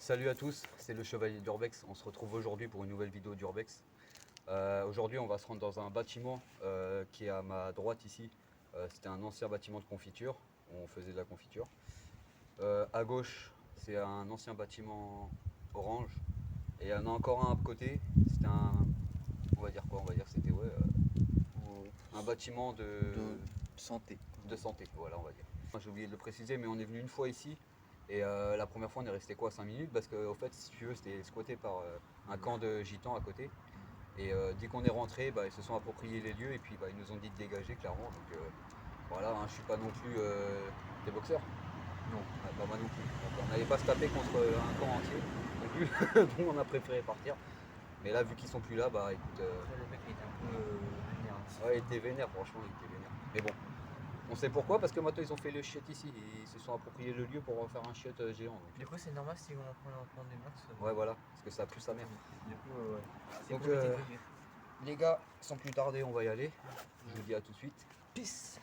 Salut à tous, c'est le Chevalier d'Urbex. On se retrouve aujourd'hui pour une nouvelle vidéo d'Urbex. Aujourd'hui, on va se rendre dans un bâtiment qui est à ma droite ici. C'était un ancien bâtiment de confiture où on faisait de la confiture. À gauche, c'est un ancien bâtiment orange. Et il y en a encore un à côté. C'était un. On va dire quoi? On va dire que c'était un bâtiment Santé. de santé. Voilà, on va dire. J'ai oublié de le préciser, mais on est venu une fois ici. Et la première fois, on est resté quoi, 5 minutes? Parce qu'au fait, si tu veux, c'était squatté par un camp de gitans à côté. Et dès qu'on est rentré, bah, ils se sont appropriés les lieux et puis bah, ils nous ont dit de dégager clairement. Donc voilà, hein, je suis pas non plus des boxeurs. Non. Pas moi non plus. Donc, on n'allait pas se taper contre un camp entier non plus. Donc on a préféré partir. Mais là, vu qu'ils sont plus là, bah écoute. Le mec était un peu vénère. Ouais, il était vénère, franchement, il était vénère. Mais bon, on sait pourquoi, parce que maintenant ils ont fait le chiotte ici. Ils se sont appropriés le lieu pour faire un chiotte géant. Donc. Du coup, c'est normal si on prend des max. Ouais, voilà, parce que ça pue sa mère. Du coup, ouais. C'est Donc, pour les nettoyer. Les gars, sans plus tarder, on va y aller. Je vous dis à tout de suite. Peace.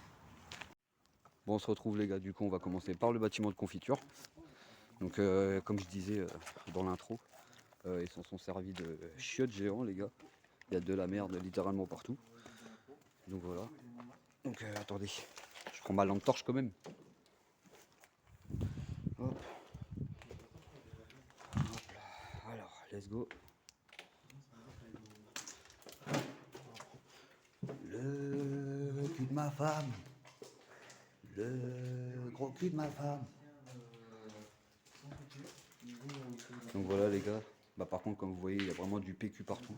Bon, on se retrouve les gars, du coup on va commencer par le bâtiment de confiture. Donc comme je disais dans l'intro, ils s'en sont servis de chiottes géants les gars. Il y a de la merde littéralement partout. Donc voilà. Donc attendez, je prends ma lampe torche quand même. Hop. Hop là. Alors, let's go. Le cul de ma femme. Le gros cul de ma femme. Donc voilà les gars. Bah par contre comme vous voyez il y a vraiment du PQ partout.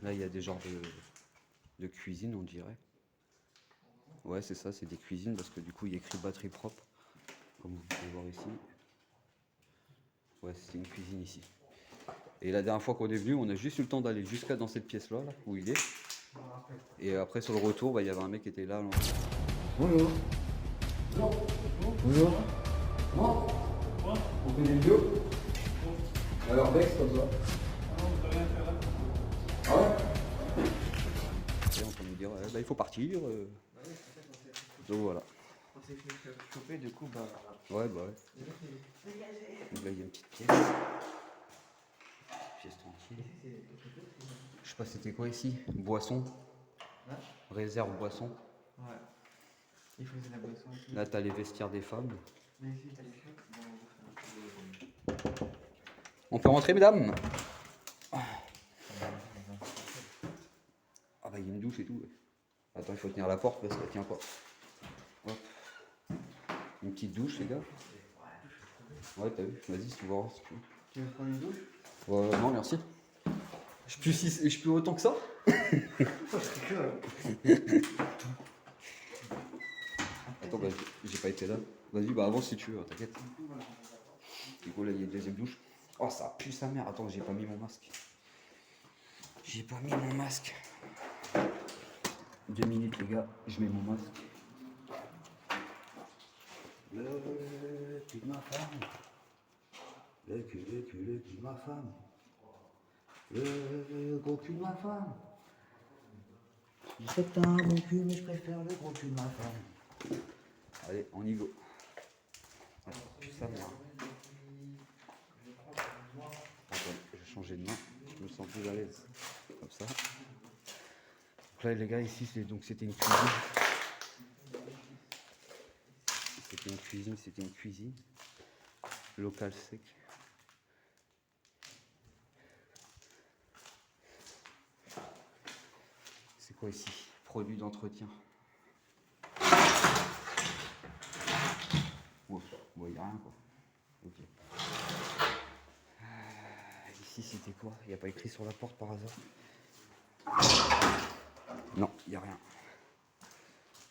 Là il y a des genres de cuisine on dirait. Ouais c'est ça, c'est des cuisines parce que du coup il y a écrit batterie propre. Comme vous pouvez voir ici. Ouais c'est une cuisine ici. Et la dernière fois qu'on est venu on a juste eu le temps d'aller jusqu'à dans cette pièce là, où il est. Et après sur le retour bah, il y avait un mec qui était là. Bonjour. Bonjour. Bonjour. Comment? On fait des vidéos? Alors Bex comme ça. Ah ouais? Et on peut nous dire bah, il faut partir. Donc voilà. On s'est fait choper, du coup, bah. Ouais bah ouais. Donc là il y a une petite pièce. Pièce tranquille. Je sais pas c'était quoi ici? Boisson. Réserve boisson. Ouais. Il faisait la boisson et tout. Là t'as les vestiaires des femmes. Mais ici, t'as les chiottes. Bon, on va faire un peu de. On peut rentrer mesdames? Ah bah il y a une douche et tout. Attends il faut tenir la porte parce qu'elle tient pas. Hop. Une petite douche les gars. Ouais t'as vu, vas-y si tu vois si tu veux. Tu veux prendre une douche? Non merci. Je peux autant que ça? Attends bah j'ai pas été là. Vas-y bah avance si tu veux, t'inquiète. Du coup là il y a une deuxième douche. Oh ça pue sa mère, attends j'ai pas mis mon masque. J'ai pas mis mon masque. 2 minutes les gars, je mets mon masque. Le cul de ma femme. Le cul de ma femme. Le gros cul de ma femme. C'est un bon cul mais je préfère le gros cul de ma femme. Allez, on y go. Ah, pue sa mère. Attends, je vais changer de main, je me sens plus à l'aise. Comme ça. Donc là les gars ici c'était une cuisine. C'était une cuisine. Local sec. C'est quoi ici? Produits d'entretien. Ouais, bon, y a rien quoi. Ok. Ici c'était quoi? Il n'y a pas écrit sur la porte par hasard? Non, il n'y a rien.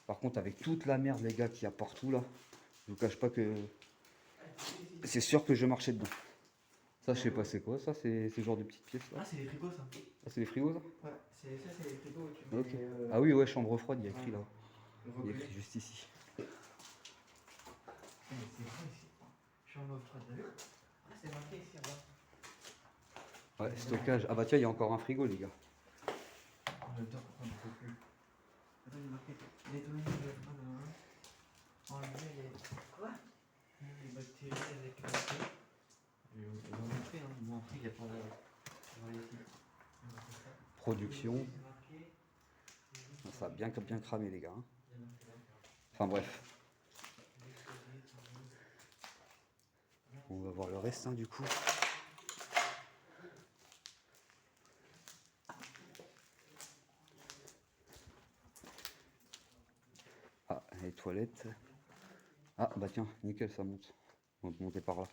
Par contre avec toute la merde les gars qu'il y a partout là, je vous cache pas que c'est sûr que je marchais dedans. Ça je sais pas c'est quoi ça, c'est ce genre de petites pièces là. Ah, c'est les frigos, ça. Ah c'est les frigos ça? Ouais, ça, c'est les frigos. Tu Ok. mets, Ah oui ouais chambre froide, il y a écrit là. Il y a reculé. écrit juste ici. Mais c'est vrai ici. Chambre froide, t'as vu? Ah, c'est marqué ici, là. Ouais, stockage. Ah bah tiens, il y a encore un frigo les gars. En même temps, on ne peut plus. Attends, il est marqué nettoyer le frein. Enlever les. Quoi? Les bactéries avec le thé. Je vais vous montrer, hein. Bon, après, il n'y a pas de. On va ici. On va faire ça. Production. C'est marqué. Ça a bien cramé les gars. Hein. Il y en a fait là. Enfin bref. On va voir le reste hein, du coup. Ah, les toilettes. Ah bah tiens, nickel, ça monte. On va monter par là.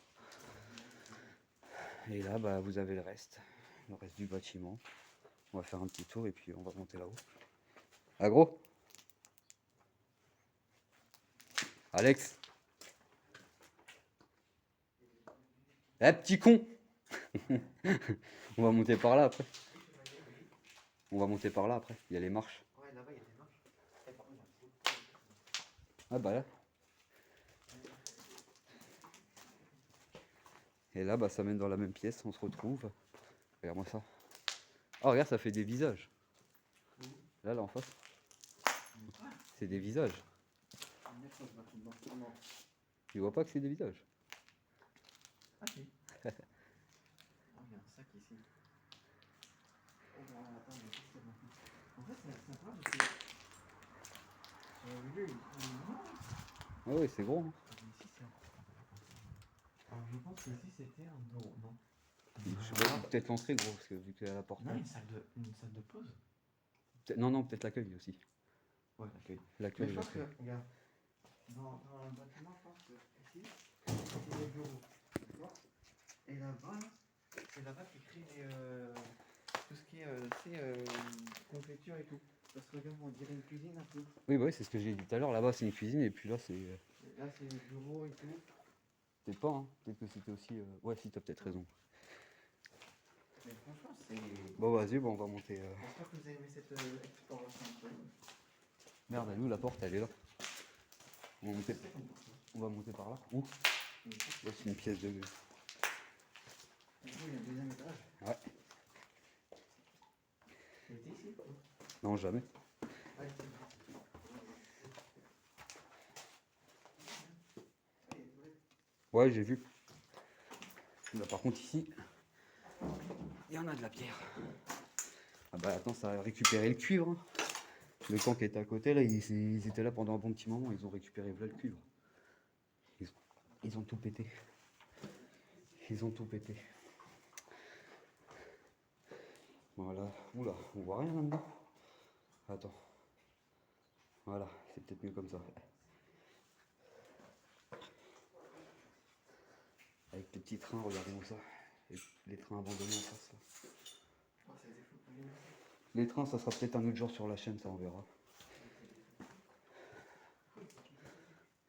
Et là, bah vous avez le reste du bâtiment. On va faire un petit tour et puis on va monter là-haut. Ah gros Alex Eh petit con On va monter par là après. On va monter par là après, il y a les marches. Ouais, là-bas, il y a des marches. Ah bah là. Et là, bah ça mène dans la même pièce, on se retrouve. Regarde-moi ça. Oh regarde, ça fait des visages. Là en face. C'est des visages. Tu vois pas que c'est des visages? Ah si. Oh, il y a un sac ici. Oh, attends, mais qu'est-ce que c'est maintenant? En fait, c'est sympa parce que. J'avais vu une. Ah ouais, c'est gros. Hein. Ici, c'est. Alors, je pense que ici, c'était un bureau, non? Je sais pas, peut-être l'entrée gros, parce que vu qu'il y a la porte. Non, une salle de pause. Non, peut-être l'accueil aussi. Ouais, l'accueil. L'accueil. Mais je pense que, regarde, dans le bâtiment, je pense que ici, c'est les bureaux. D'accord. Et là-bas, c'est là-bas qu'ils créent tout ce qui est confiture et tout. Parce que regarde, on dirait une cuisine un peu. Oui, bah oui, c'est ce que j'ai dit tout à l'heure. Là-bas, c'est une cuisine et puis là, c'est. Là, c'est les bureaux et tout. Peut-être pas, hein. Peut-être que c'était aussi. Ouais, si, t'as peut-être raison. Mais franchement, c'est. Bon, vas-y, bon, on va monter. J'espère que vous avez aimé cette exploration. Merde, à nous, la porte, elle est là. On va monter par là. Où? Là, c'est une pièce de. Du coup, il y a un deuxième étage. Ouais. Tu étais ici? Non, jamais. Ouais, Ouais, j'ai vu. Là, par contre, ici, il y en a de la pierre. Ah bah attends, ça a récupéré le cuivre. Hein. Le camp qui était à côté, là, ils étaient là pendant un bon petit moment. Ils ont récupéré là, le cuivre. Ils ont tout pété. Ils ont tout pété. Voilà. Oula, on voit rien là-dedans. Attends. Voilà, c'est peut-être mieux comme ça. Avec les petits trains, regardez-moi ça. Les trains abandonnés en face. Là. Les trains, ça sera peut-être un autre jour sur la chaîne, ça on verra.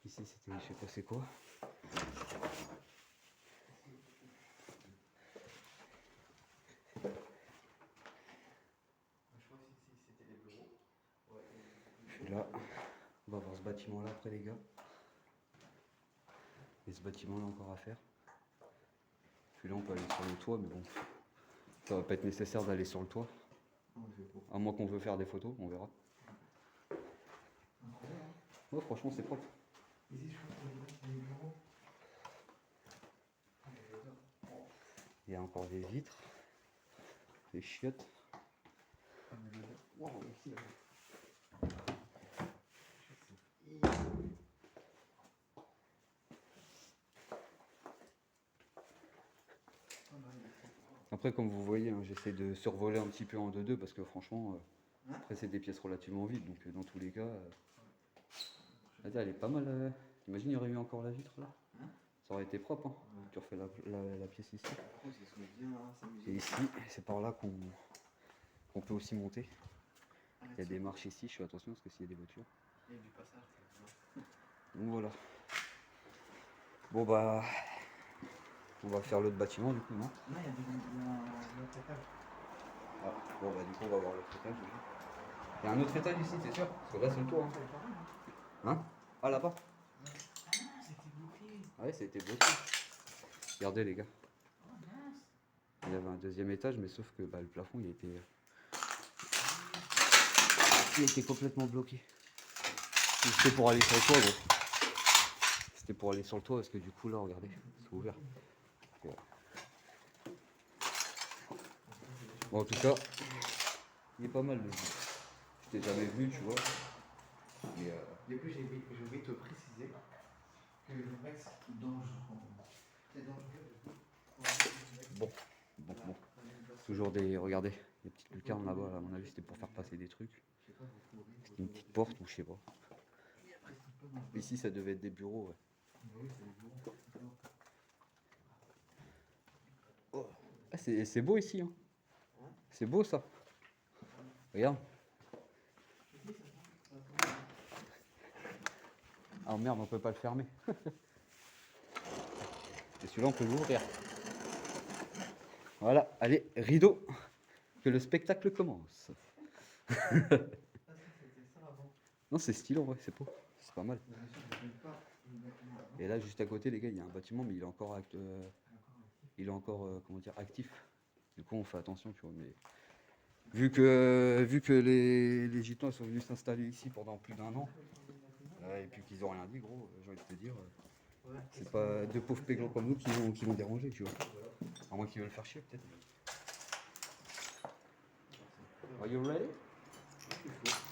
Ici c'était, je sais pas c'est quoi. Puis là, on va voir ce bâtiment là après les gars. Et ce bâtiment là encore à faire. Puis là on peut aller sur le toit, mais bon, ça va pas être nécessaire d'aller sur le toit. À moins qu'on veut faire des photos, on verra. Ouais, franchement c'est propre. ici, je crois que c'est les bureaux. Il y a encore des vitres, des chiottes. Wow, ici, là. Après, comme vous voyez, hein, j'essaie de survoler un petit peu en 2-2 parce que franchement, après c'est des pièces relativement vides, donc dans tous les cas, attends, elle est pas mal. Imagine, il y aurait eu encore la vitre là. Ça aurait été propre. Hein. Tu refais la pièce ici. Et ici, c'est par là qu'on peut aussi monter. Il y a des marches ici, je fais attention parce que s'il y a des voitures. Il y a du passage. Donc voilà. Bon bah, on va faire l'autre bâtiment du coup, non? Non, il y a un autre étage. Ah, bon bah du coup on va voir l'autre étage déjà. Il y a un autre étage ici, c'est sûr? Parce que là c'est le toit. Hein? Ah là-bas? Ah non, c'était bloqué. Ouais, c'était bloqué. Regardez les gars. Oh mince. Il y avait un deuxième étage, mais sauf que bah, le plafond il était complètement bloqué. C'était pour aller sur le toit, gros. C'était pour aller sur le toit parce que du coup là regardez, c'est ouvert. Voilà. Bon, en tout cas, il est pas mal le jeu. Je t'ai jamais vu, tu vois. Mais Du coup, j'ai oublié de te préciser que le Rex est dangereux. C'est dangereux. bon. Toujours des. Regardez, des petites lucarnes là-bas, à mon avis c'était pour faire passer des trucs. C'était une petite porte ou je sais pas. Ici ça devait être des bureaux, ouais. Oh. Ah, c'est beau ici, hein. C'est beau ça. Regarde. Ah merde, on peut pas le fermer. Et celui-là on peut l'ouvrir. Voilà, allez, rideau, que le spectacle commence. Non, c'est stylé en vrai, c'est beau, c'est pas mal. Et là, juste à côté, les gars, il y a un bâtiment, mais il est encore, comment dire, actif. Du coup, on fait attention, tu vois. Mais vu que les Gitans sont venus s'installer ici pendant plus d'1 an, et puis qu'ils ont rien dit, gros, j'ai envie de te dire, c'est pas deux pauvres péglans comme nous qui vont déranger, tu vois. À moins qu'ils veulent faire chier, peut-être. Are you ready?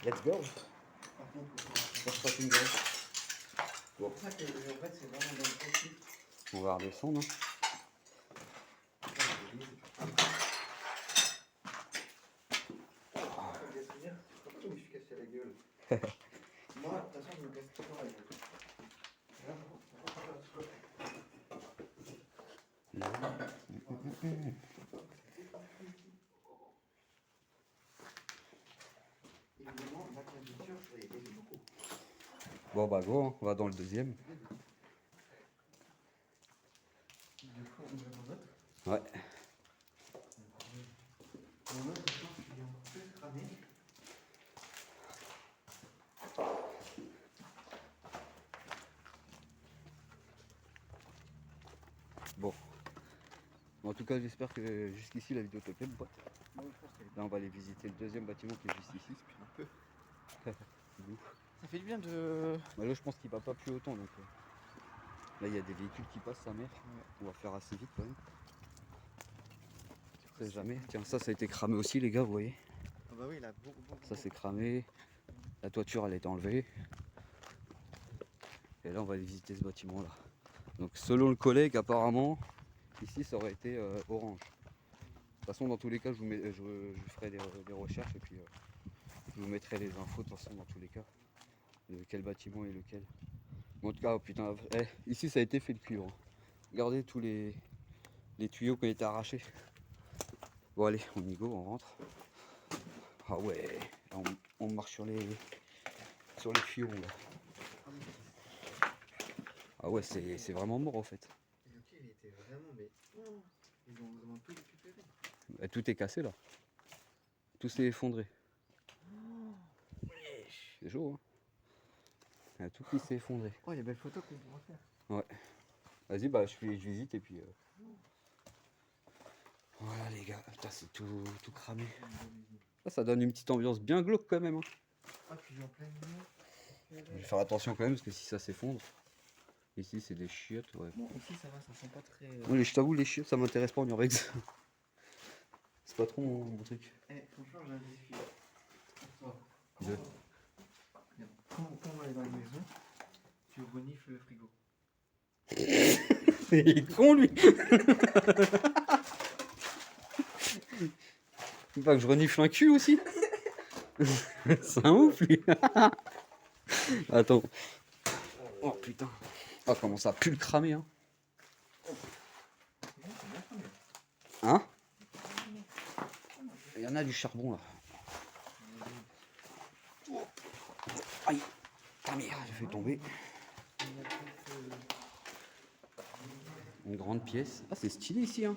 Let's go. Let's fucking go. Bon. C'est pour ça que le Rex c'est vraiment dans le petit. On va redescendre. Je me suis cassé la gueule. Moi, de toute façon, je me casse toujours la gueule. Évidemment, la conducteur, c'est beaucoup. Bon bah go, hein, on va dans le deuxième. Du coup, on va dans l'autre. Ouais. Dans l'autre, je pense qu'il est encore plus cramé. Bon. En tout cas, j'espère que jusqu'ici la vidéo te plaît, mon pote. Moi, je pense qu'elle est Là, on va aller visiter le deuxième bâtiment qui est juste ici. un peu. C'est ouf. Ça fait du bien de. Bah là, je pense qu'il va pas plus autant. Donc, là, il y a des véhicules qui passent, sa mère. On va faire assez vite quand même. On sait jamais. Tiens, ça a été cramé aussi, les gars, vous voyez. Ah bah oui, il a beaucoup. Ça, c'est cramé. La toiture, elle a été enlevée. Et là, on va aller visiter ce bâtiment-là. Donc, selon le collègue, apparemment, ici, ça aurait été orange. De toute façon, dans tous les cas, je ferai des recherches et puis je vous mettrai les infos de toute façon dans tous les cas. De quel bâtiment est lequel. Mais en tout cas, oh, putain, ici, ça a été fait de cuivre. Regardez tous les tuyaux qui ont été arrachés. Bon, allez, on y go, on rentre. Ah ouais, on marche sur les tuyaux là. Ah ouais, c'est vraiment mort en fait. Et ok, il était vraiment. Mais. Oh, ils ont vraiment tout récupéré. Bah, tout est cassé là. Tout s'est effondré. C'est chaud, hein. Il y a tout qui s'est effondré. Oh, il y a belle photo qu'on pourra faire. Ouais. Vas-y, bah je visite et puis. Voilà les gars, putain, c'est tout cramé. Ça donne une petite ambiance bien glauque quand même, hein. Ah, puis en plein milieu. Je vais faire attention quand même parce que si ça s'effondre. Ici c'est des chiottes, ouais. Bon, ici ça va, ça sent pas très. Ouais, je t'avoue, les chiottes ça m'intéresse pas en urbex. C'est pas trop mon truc. Eh, franchement, j'ai un défi. Toi, Deux. quand on va aller dans la maison, tu renifles le frigo. Il est con lui. Il pas que je renifle un cul aussi. C'est un ouf lui. Attends. Oh putain. Ah comment ça pue le cramer hein. Hein? Il y en a du charbon là. Aïe. Ah merde, j'ai fait tomber. Une grande pièce. Ah c'est stylé ici hein.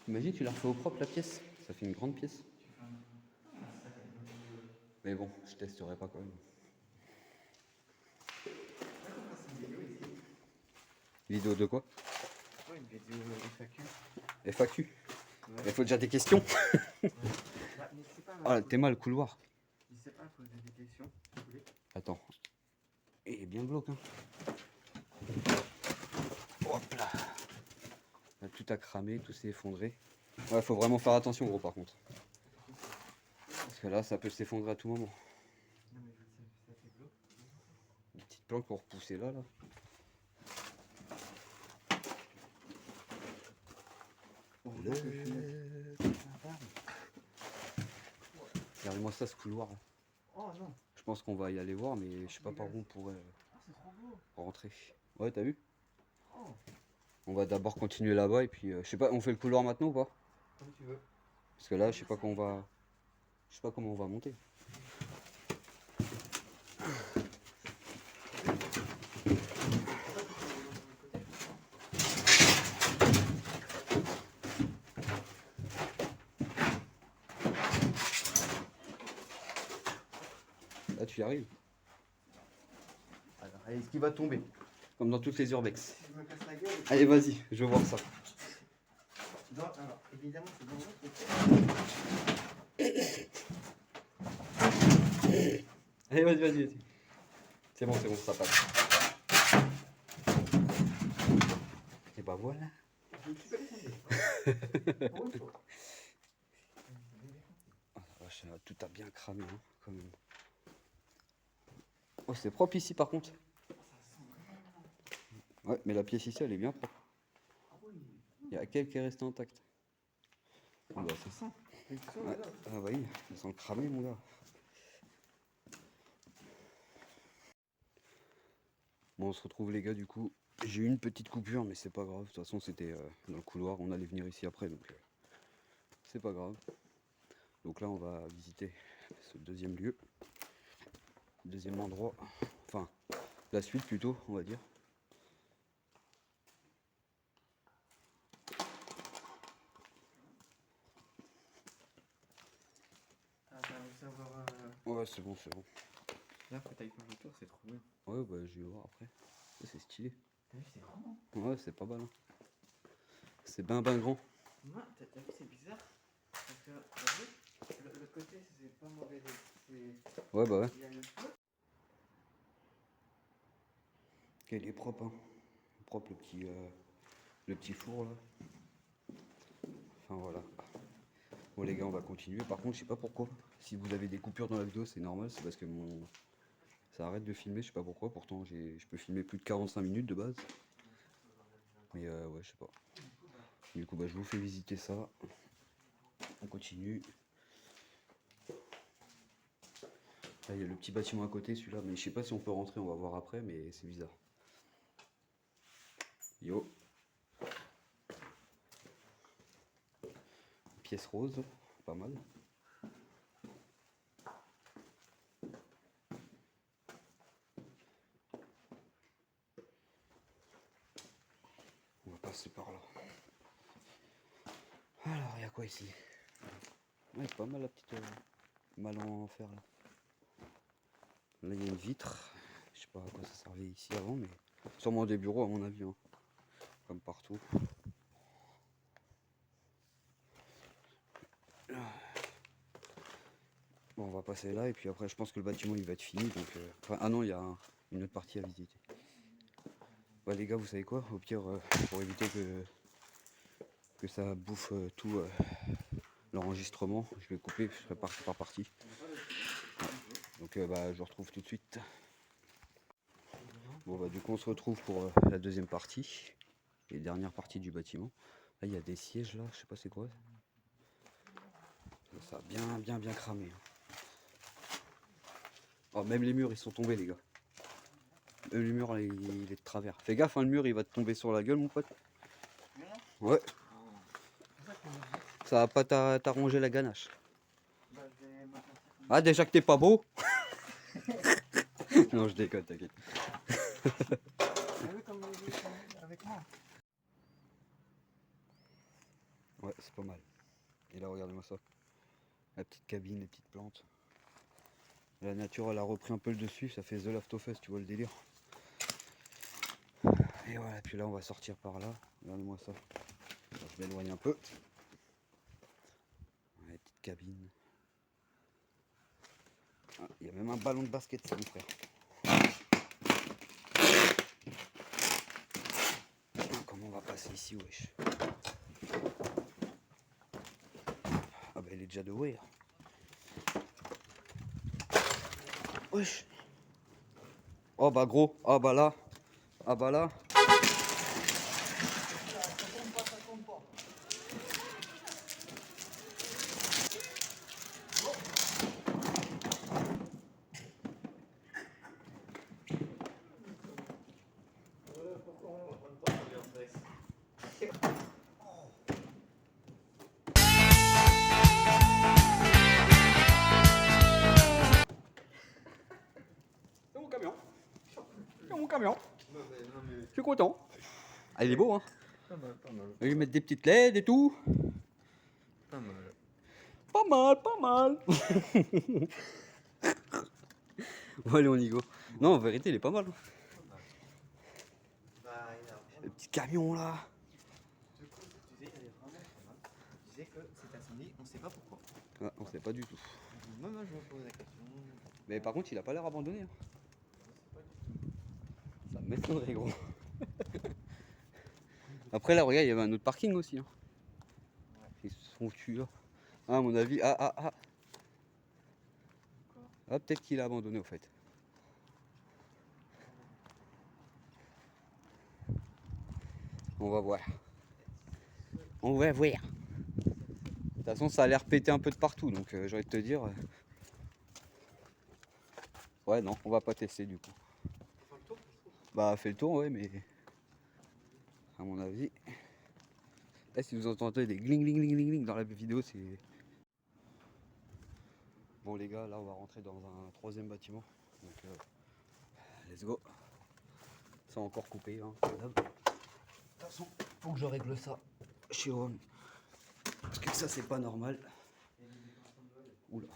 Imagine tu la refais au propre la pièce. Ça fait une grande pièce. Mais bon, je testerai pas quand même. Vidéo de quoi? Ouais, une vidéo FAQ. FAQ. Ouais. Il faut déjà des questions. Bah, n'hésitez pas Ah, t'es mal le couloir. N'hésitez pas à poser des questions, si vous voulez. Attends. Il est bien glauque hein. tout a cramé, tout s'est effondré. Ouais, faut vraiment faire attention gros par contre. Parce que là ça peut s'effondrer à tout moment. Non, mais ça fait bloc. Une petite planque pour repousser là. Regardez-moi ça, ce couloir là. Oh non. Je pense qu'on va y aller voir, mais je sais pas par où on pourrait C'est trop beau. rentrer. Ouais, t'as vu? Oh. On va d'abord continuer là-bas et puis je sais pas, on fait le couloir maintenant ou pas? Comme tu veux. Parce que là, je sais pas comment on va. Je sais pas comment on va monter. Là, tu y arrives. Alors, allez, ce qui va tomber. Comme dans toutes les urbex. Si je me casse la gueule. Allez, vas-y, je veux voir ça. Alors, évidemment, c'est dans l'autre côté. Allez, vas-y. C'est bon, ça passe. Et bah voilà. Je ne suis pas descendu. Pour une fois. Oh, la vache, tout a bien cramé, hein, quand même. Oh, c'est propre ici par contre. Ouais, mais la pièce ici, elle est bien propre. Il y a quelques qui est resté intact. Oh, bah, c'est ça. Ouais. Ah oui, ils sont cramés, mon gars. Bon, on se retrouve les gars, du coup. J'ai eu une petite coupure, mais c'est pas grave. De toute façon, c'était dans le couloir. On allait venir ici après, donc c'est pas grave. Donc là, on va visiter ce deuxième lieu. Deuxième endroit. Enfin, la suite plutôt, on va dire. Ah, t'as réussi à voir. Ouais, c'est bon. Là, faut tailler par le tour, c'est trop bien. Ouais, bah je vais voir après. Ça, c'est stylé. T'as vu, c'est grand. Ouais, c'est pas mal. Hein. C'est ben grand. Moi, t'as vu, c'est bizarre. Parce que, t'as vu, l'autre côté, c'est pas mauvais. Ouais, bah ouais. Il y a le feu. Il est propre, hein. Propre le petit four là. Enfin voilà. Bon les gars, on va continuer. Par contre, je sais pas pourquoi. Si vous avez des coupures dans la vidéo, c'est normal. C'est parce que ça arrête de filmer. Je sais pas pourquoi. Pourtant, je peux filmer plus de 45 minutes de base. Mais ouais, je sais pas. Du coup, bah, je vous fais visiter ça. On continue. Là, il y a le petit bâtiment à côté, celui-là. Mais je sais pas si on peut rentrer. On va voir après. Mais c'est bizarre. Yo. Pièce rose. Pas mal. On va passer par là. Alors, il y a quoi ici? Ouais, pas mal la petite malle en fer là. Là, il y a une vitre. Je sais pas à quoi ça servait ici avant, mais sûrement des bureaux à mon avis, hein. Comme partout. Bon, on va passer là et puis après, je pense que le bâtiment il va être fini. Donc, enfin, ah non, il y a une autre partie à visiter. Bah les gars, vous savez quoi? Au pire, pour éviter que ça bouffe tout l'enregistrement, je vais couper, je ferai partie par partie. Ouais. Donc bah, je vous retrouve tout de suite. Bon bah du coup on se retrouve pour la deuxième partie et dernière partie du bâtiment. Là il y a des sièges là, je sais pas c'est quoi. Ça a bien cramé. Oh, même les murs ils sont tombés les gars. Le mur il est de travers. Fais gaffe, hein, le mur il va te tomber sur la gueule mon pote. Ouais. Ça va pas t'arranger la ganache. Ah déjà que t'es pas beau. Non je déconne, t'inquiète. Ouais c'est pas mal. Et là regardez-moi ça. La petite cabine, les petites plantes. La nature elle a repris un peu le dessus, ça fait The Last of Us, tu vois le délire. Et voilà, puis là on va sortir par là. Regardez-moi ça. Alors, je m'éloigne un peu. La petite cabine. Ah, il y a même un ballon de basket, ça mon frère. Ah, comment on va passer ici, wesh. Ah bah il est déjà de ouais. Wesh. Oh bah gros, ah bah là, ah bah là. C'est mon camion. C'est mon camion. Je suis content. Ah, il est beau, hein. Pas mal, pas mal. Je vais lui mettre des petites LED et tout. Pas mal. Pas mal, pas mal. Bon, allez, on y go. Non, en vérité, il est pas mal. Bah, Le petit camion là. du coup, tu disais, il est vraiment pas mal. Tu disais que cet incendie, on sait pas pourquoi. Ah, on sait pas du tout. Moi, je me pose la question. Mais par contre, il a pas l'air abandonné. Hein. Ça m'étonnerait, gros. Après, là, regarde, il y avait un autre parking aussi. Hein. Ils se sont tués là. Ah, à mon avis, ah, peut-être qu'il a abandonné au fait. On va voir. On va voir. De toute façon, ça a l'air pété un peu de partout, donc j'ai envie de te dire. Ouais, non, on va pas tester du coup. Bah, fais le tour, ouais, mais. À mon avis. Là, si vous entendez des gling gling gling gling gling dans la vidéo, c'est. Bon, les gars, là, on va rentrer dans un troisième bâtiment. Donc, let's go. C'est encore coupé, hein, comme d'hab. De toute façon, faut que je règle ça chez Ron. Parce que ça, c'est pas normal. Oula.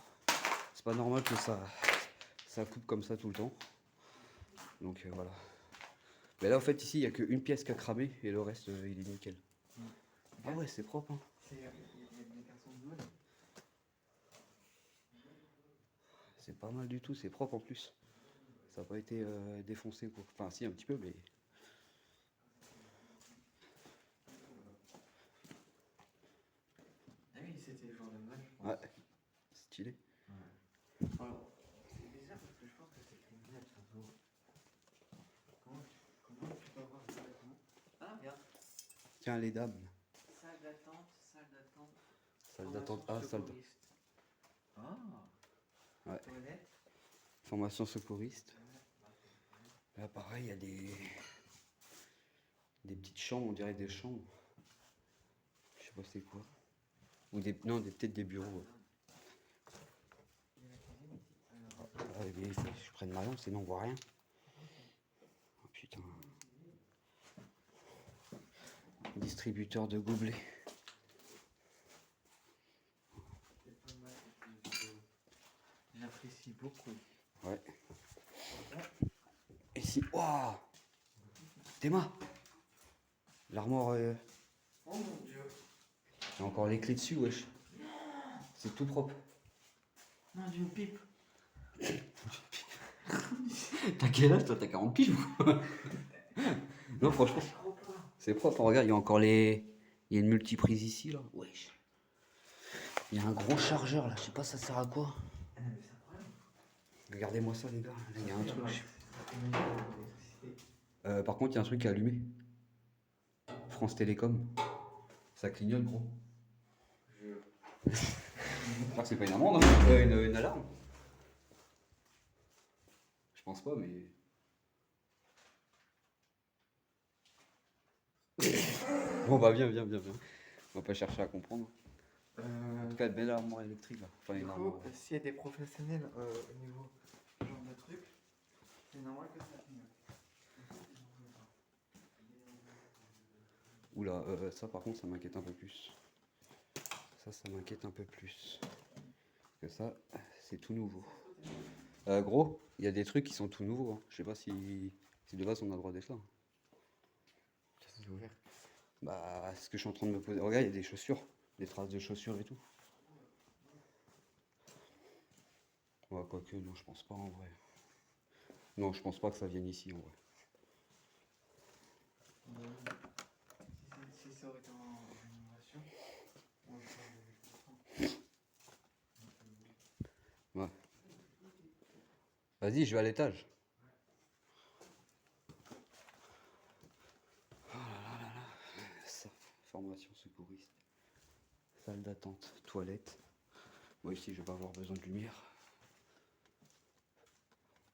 C'est pas normal que ça coupe comme ça tout le temps. Donc voilà. Mais là, en fait, ici, il n'y a qu'une pièce qui a cramé et le reste, il est nickel. Ah ouais, c'est propre. Hein. Il y a des garçons de Noël. C'est pas mal du tout, c'est propre en plus. Ça n'a pas été défoncé quoi. Enfin, si, un petit peu, mais. Ah oui, c'était le jour de Noël, je pense. Ouais, stylé. Alors, c'est bizarre parce que je pense que c'est criminel, ça se voit. Comment tu peux avoir ça bâtiment? Ah, regarde. Tiens, les dames. Salle d'attente, salle d'attente. Salle d'attente A, salle d'attente. Ah. Ouais. Toilette. Formation secouriste. Là, pareil, il y a des petites chambres, on dirait des chambres. Je sais pas c'est quoi. Ou des. Non, peut-être des bureaux. Ouais. Ah, mais il faut que je prenne ma lampe, sinon on voit rien. Oh putain. Distributeur de gobelets. J'apprécie beaucoup. Ouais. Et si. Waouh! Théma! L'armoire. Oh mon dieu. Il y a encore les clés dessus, wesh. C'est tout propre. Non, d'une pipe. T'as quel âge toi? T'as 40 piges ou quoi? Non, franchement, c'est propre. Regarde, il y a encore les. Il y a une multiprise ici, là. Wesh. Il y a un gros chargeur là, je sais pas ça sert à quoi. Regardez-moi ça, les gars. Là, il y a un truc. Par contre, il y a un truc qui est allumé. France Télécom. Ça clignote, gros. J'espère que c'est pas une amende, hein. Une alarme. Je pense pas, mais. Bon, bah, viens. On va pas chercher à comprendre. En tout cas, belle armoire électrique là. Enfin, Du une coup, armoire. s'il y a des professionnels au niveau ce genre de truc, c'est normal que ça clignote. Oula, ça par contre, ça m'inquiète un peu plus. Ça m'inquiète un peu plus. Parce que ça, c'est tout nouveau. Gros, il y a des trucs qui sont tout nouveaux. Hein. Je sais pas si de base on a le droit d'être là. C'est ouvert. Bah, c'est ce que je suis en train de me poser. Regarde, il y a des chaussures, des traces de chaussures et tout. Ouais, quoique, non, je pense pas en vrai. Non, je pense pas que ça vienne ici en vrai. Si ça aurait été en rénovation, Vas-y, je vais à l'étage. Oh là là là là. Ça, formation secouriste. Salle d'attente, toilette. Moi ici, je vais pas avoir besoin de lumière.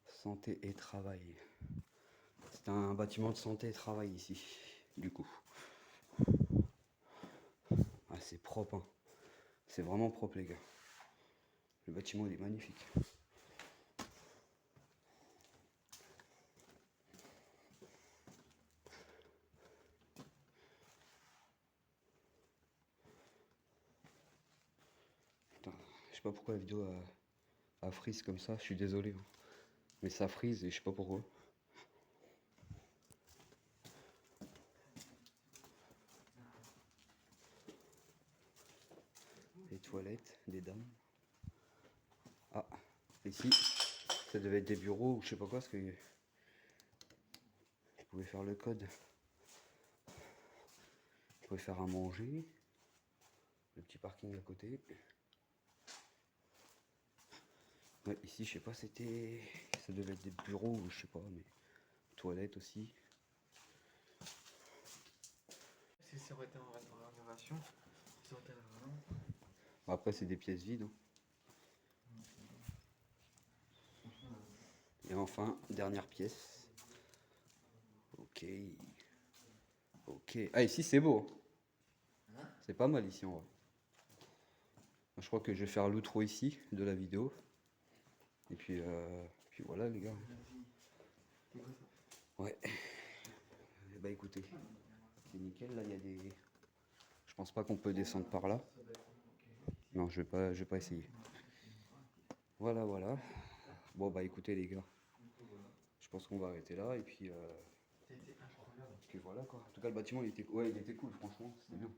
Santé et travail. C'est un bâtiment de santé et travail ici, du coup. Ah, c'est propre, hein. C'est vraiment propre, les gars. Le bâtiment, il est magnifique. Putain, je sais pas pourquoi la vidéo a freeze comme ça, je suis désolé, hein. Mais ça freeze et je sais pas pourquoi. Les toilettes des dames. Ah, ici, ça devait être des bureaux ou je sais pas quoi, parce que je pouvais faire le code. Je pouvais faire à manger. Le petit parking à côté. Ouais, ici, je sais pas, c'était. Ça devait être des bureaux ou je sais pas, mais. Toilettes aussi. Si ça aurait été en rénovation, ça aurait été vraiment. Après, c'est des pièces vides, hein. Et enfin, dernière pièce. Ok. Ok. Ah, ici, c'est beau. C'est pas mal ici, en vrai. Je crois que je vais faire l'outro ici de la vidéo. Et puis voilà, les gars. Ouais. Bah écoutez, c'est nickel. Là, il y a des. Je pense pas qu'on peut descendre par là. Non, je vais pas essayer. Voilà, voilà. Bon, bah écoutez, les gars. Je pense qu'on va arrêter là. Et puis. C'était incroyable. Puis voilà quoi. En tout cas, le bâtiment il était, ouais, il était cool, franchement, c'était bien.